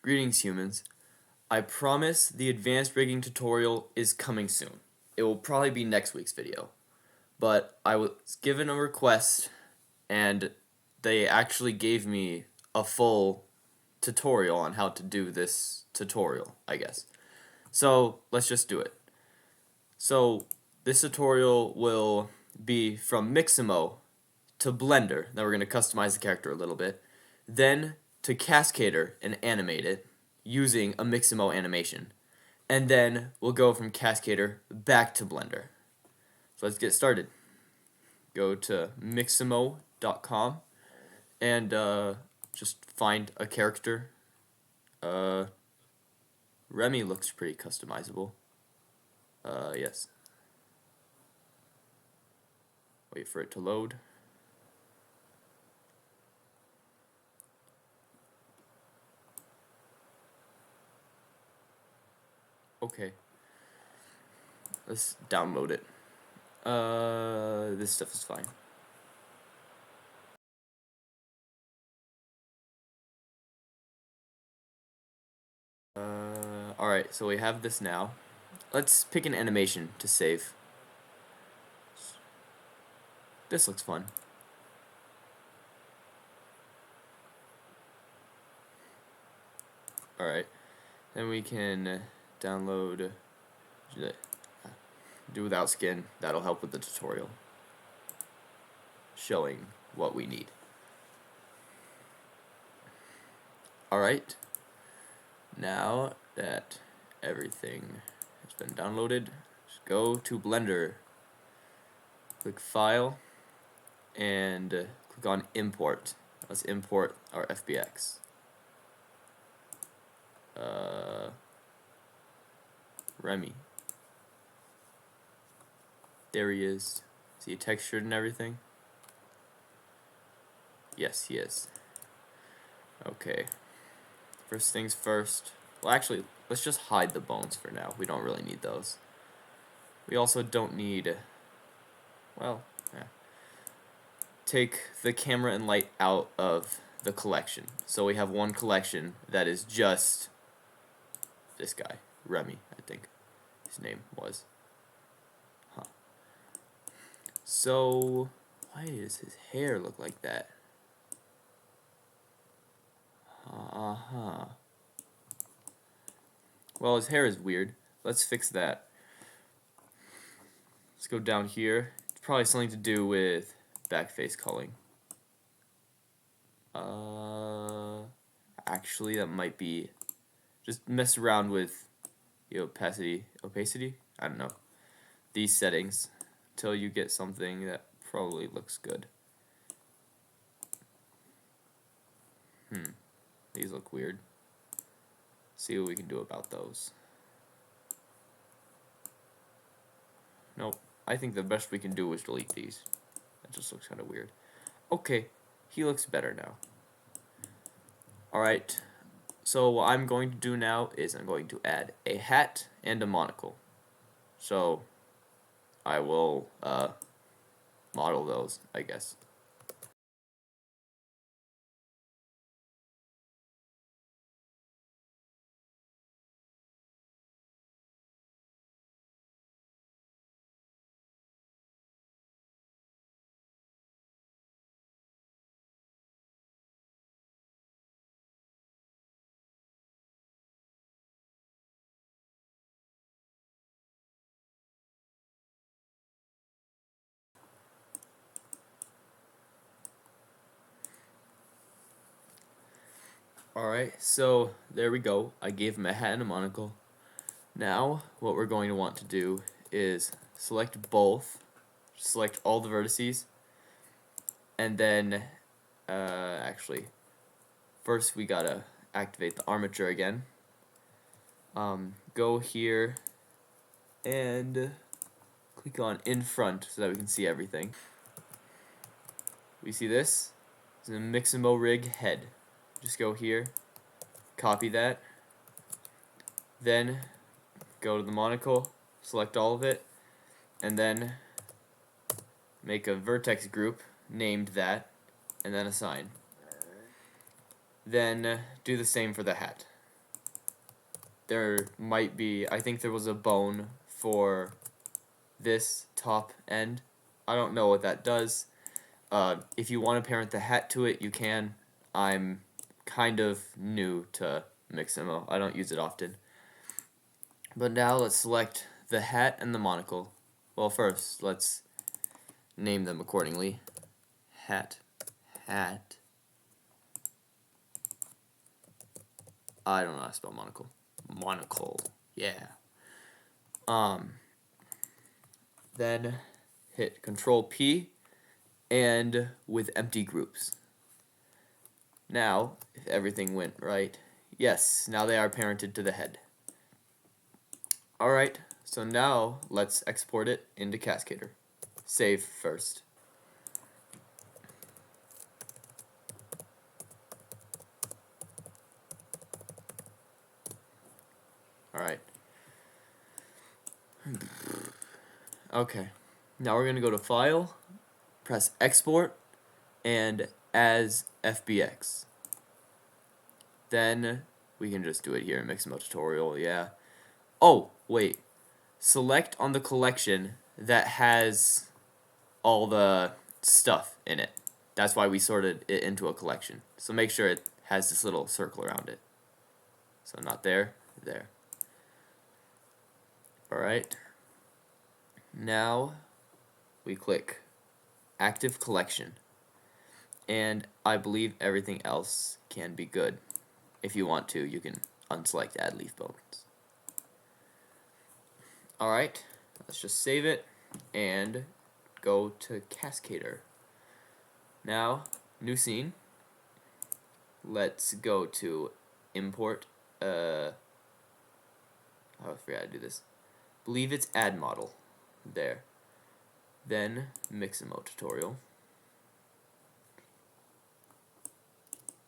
Greetings, humans. I promise the advanced rigging tutorial is coming soon. It will probably be next week's video. But I was given a request and they actually gave me a full tutorial on how to do this tutorial, I guess. So let's just do it. So this tutorial will be from Mixamo to Blender. Then we're going to customize the character a little bit. Then to Cascadeur and animate it using a Mixamo animation. And then we'll go from Cascadeur back to Blender. So let's get started. Go to Mixamo.com and just find a character. Remy looks pretty customizable. Yes. Wait for it to load. Okay. Let's download it. This stuff is fine. Alright, so we have this now. Let's pick an animation to save. This looks fun. Alright, then we can download, do without skin. That'll help with the tutorial, showing what we need. Alright, now that everything has been downloaded, just go to Blender, click File, and click on Import. Let's import our FBX. Remy. There he is. Is he textured and everything? Yes, he is. Okay. First things first. Well, actually, let's just hide the bones for now. We don't really need those. We also don't need... Well, yeah. Take the camera and light out of the collection. So we have one collection that is just this guy, Remy, I think his name was. Huh. So, why does his hair look like that? Well, his hair is weird. Let's fix that. Let's go down here. It's probably something to do with backface culling. Actually, that might be... Just mess around with the opacity? I don't know. These settings until you get something that probably looks good. These look weird. See what we can do about those. Nope. I think the best we can do is delete these. That just looks kind of weird. Okay. He looks better now. Alright. So what I'm going to do now is I'm going to add a hat and a monocle. So I will model those, I guess. Alright, so there we go. I gave him a hat and a monocle. Now, what we're going to want to do is select both, select all the vertices, and then, actually, first we gotta activate the armature again. Go here and click on in front so that we can see everything. We see this? It's a Mixamo rig head. Just go here, copy that, then go to the monocle, select all of it, and then make a vertex group named that, and then assign. Then do the same for the hat. there might be, I think there was a bone for this top end. I don't know what that does. If you want to parent the hat to it, you can. I'm kind of new to Mixamo. I don't use it often. But now let's select the hat and the monocle. Well, first, let's name them accordingly. Hat. I don't know how to spell monocle. Monocle. Yeah. Then hit Control P and with empty groups. Now, if everything went right, yes, now they are parented to the head. Alright, so now let's export it into Cascadeur. Save first. Alright. Okay, now we're going to go to File, press Export, and as FBX. Then we can just do it here in Mixamo Tutorial, yeah. Oh, wait. Select on the collection that has all the stuff in it. That's why we sorted it into a collection. So make sure it has this little circle around it. So not there, there. Alright. Now we click Active Collection. And I believe everything else can be good. If you want to, you can unselect Add Leaf Bones. Alright, let's just save it and go to Cascadeur. Now, new scene. Let's go to Import. I forgot to do this. Believe it's Add Model. There. Then Mixamo Tutorial.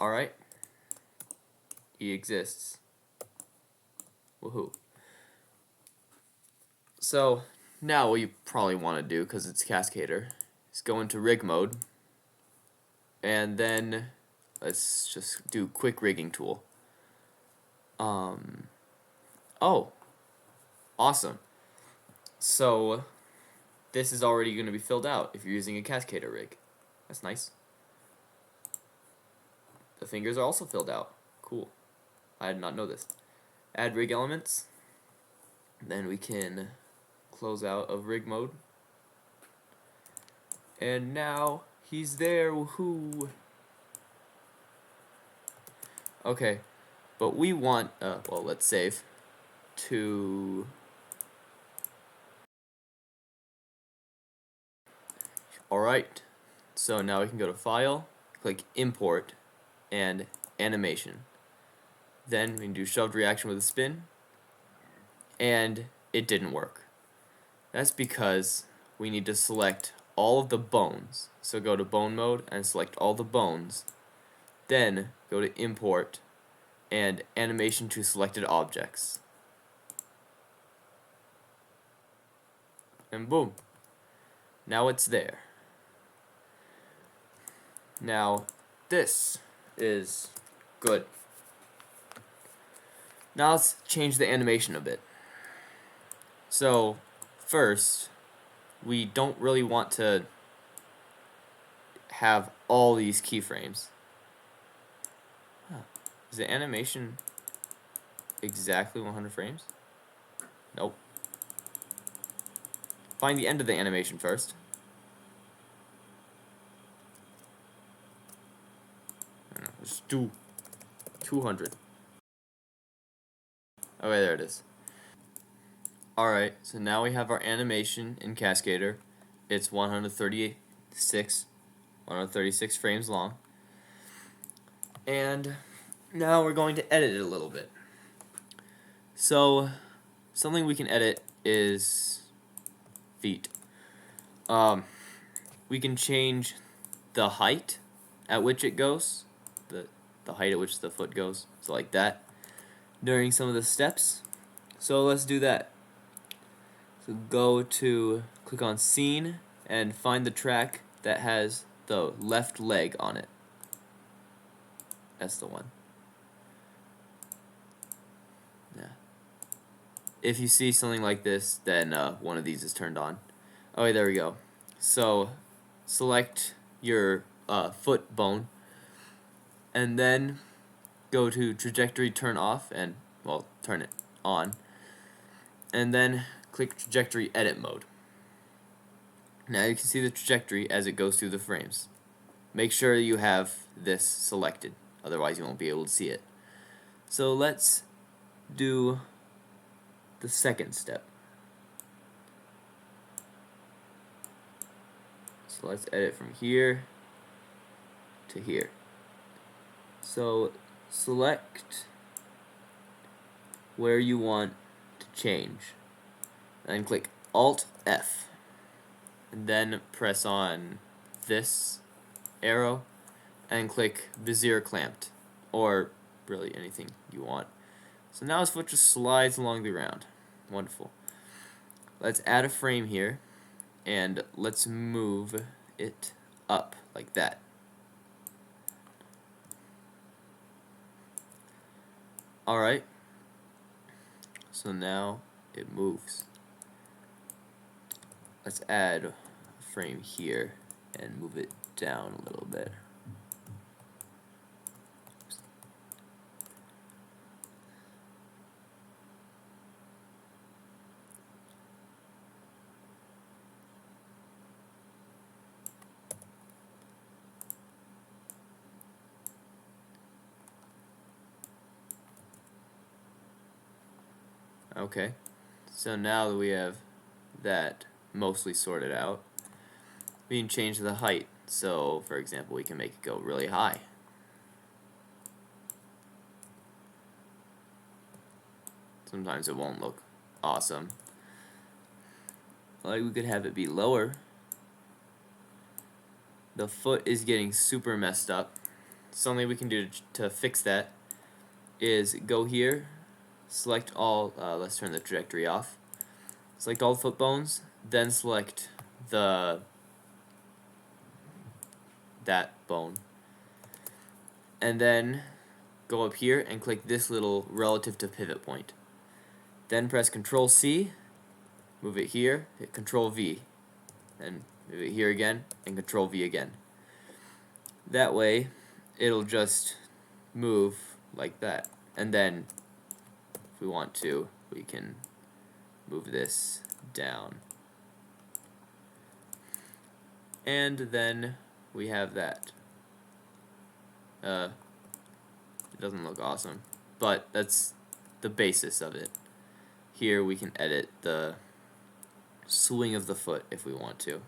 Alright. He exists. Woohoo. So, now what you probably want to do, because it's Cascadeur, is go into rig mode, and then let's just do quick rigging tool. Oh, awesome. So, this is already going to be filled out if you're using a Cascadeur rig. That's nice. The fingers are also filled out. Cool. I did not know this. Add rig elements. Then we can close out of rig mode. And now he's there. Woohoo! Okay, but we want, well, let's save to. Alright, so now we can go to File, click Import, and Animation. Then we can do shoved reaction with a spin, and it didn't work. That's because we need to select all of the bones. So go to Bone Mode and select all the bones. Then go to Import and Animation to Selected Objects. And boom. Now it's there. Now this is good. Now let's change the animation a bit. So first, we don't really want to have all these keyframes. Is the animation exactly 100 frames? Nope. Find the end of the animation first. Let's do 200. Okay, there it is. Alright, so now we have our animation in Cascadeur. It's 136 frames long. And now we're going to edit it a little bit. So, something we can edit is feet. We can change the height at which it goes, the height at which the foot goes, so like that, during some of the steps. So let's do that. So go to, click on Scene, and find the track that has the left leg on it. That's the one. Yeah. if you see something like this, then one of these is turned on. Okay, there we go. So select your foot bone, and then go to trajectory turn off, and well, turn it on, and then click trajectory edit mode. Now you can see the trajectory as it goes through the frames. Make sure you have this selected, otherwise you won't be able to see it. So let's do the second step. So let's edit from here to here. So select where you want to change, and click Alt F, and then press on this arrow and click Bezier clamped, or really anything you want. So now his foot just slides along the ground. Wonderful. Let's add a frame here, and let's move it up like that. Alright, so now it moves. Let's add a frame here and move it down a little bit. Okay, so now that we have that mostly sorted out, we can change the height. So, for example, we can make it go really high. Sometimes it won't look awesome. Like, we could have it be lower. The foot is getting super messed up. Something we can do to fix that is go here, select all, let's turn the trajectory off. Select all the foot bones, then select that bone. And then go up here and click this little relative to pivot point. Then press Control C, move it here, hit Control V, and move it here again, and Control V again. That way, it'll just move like that. And then, if we want to, we can move this down. And then we have that. It doesn't look awesome, but that's the basis of it. Here we can edit the swing of the foot if we want to.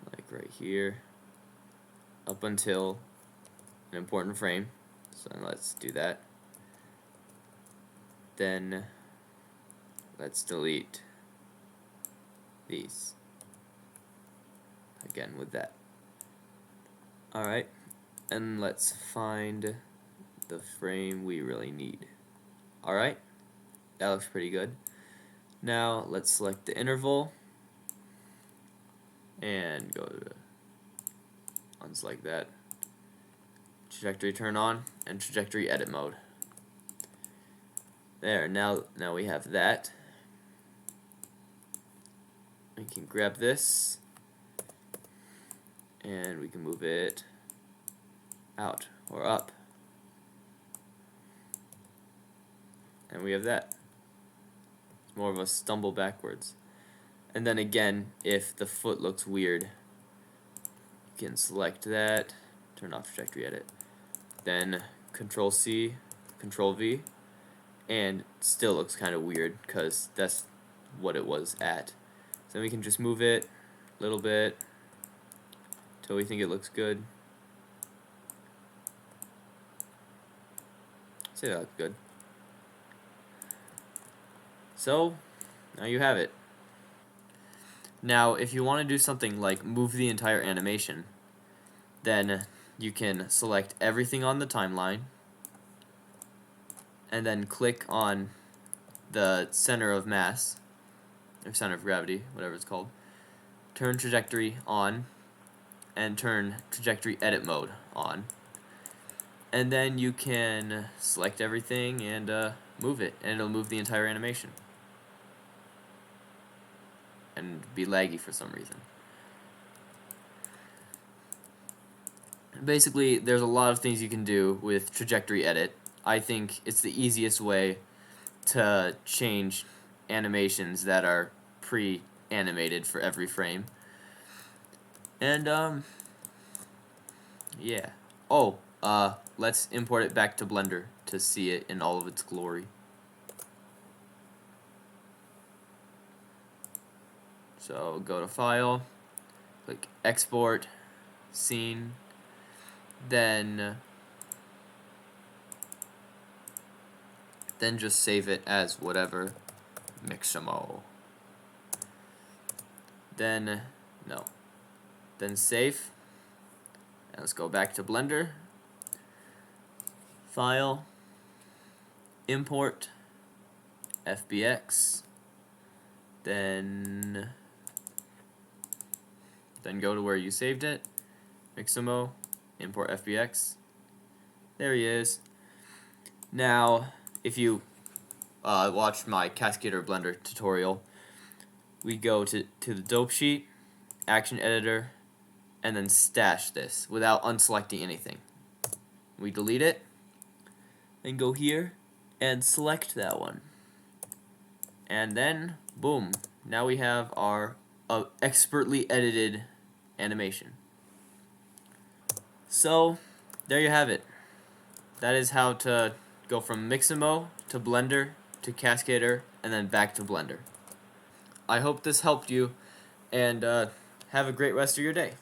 Like right here, up until an important frame. So let's do that. Then let's delete these. Again with that. Alright, and let's find the frame we really need. Alright, that looks pretty good. Now let's select the interval and go to unselect that. Trajectory turn on and trajectory edit mode. There, now we have that. We can grab this and we can move it out or up. And we have that. It's more of a stumble backwards. And then again, if the foot looks weird, you can select that, turn off trajectory edit, then Control C, Control V, and still looks kind of weird because that's what it was at. So then we can just move it a little bit until we think it looks good. Say that looks good. So now you have it. Now if you want to do something like move the entire animation, then you can select everything on the timeline and then click on the center of mass, or center of gravity, whatever it's called. Turn trajectory on and turn trajectory edit mode on. and then you can select everything and move it, and it'll move the entire animation and be laggy for some reason. Basically, there's a lot of things you can do with trajectory edit. I think it's the easiest way to change animations that are pre-animated for every frame. And yeah. Oh, let's import it back to Blender to see it in all of its glory. So go to File, click Export, Scene, then just save it as whatever, Mixamo. Then save. And let's go back to Blender, File, Import, FBX, then go to where you saved it, Mixamo, import FBX. There he is. Now, if you watched my Cascadeur-Blender tutorial, we go to the dope sheet, action editor, and then stash this without unselecting anything. We delete it, then go here and select that one. And then, boom, now we have our expertly edited animation. So, there you have it. That is how to go from Mixamo to Blender to Cascadeur and then back to Blender. I hope this helped you, and have a great rest of your day.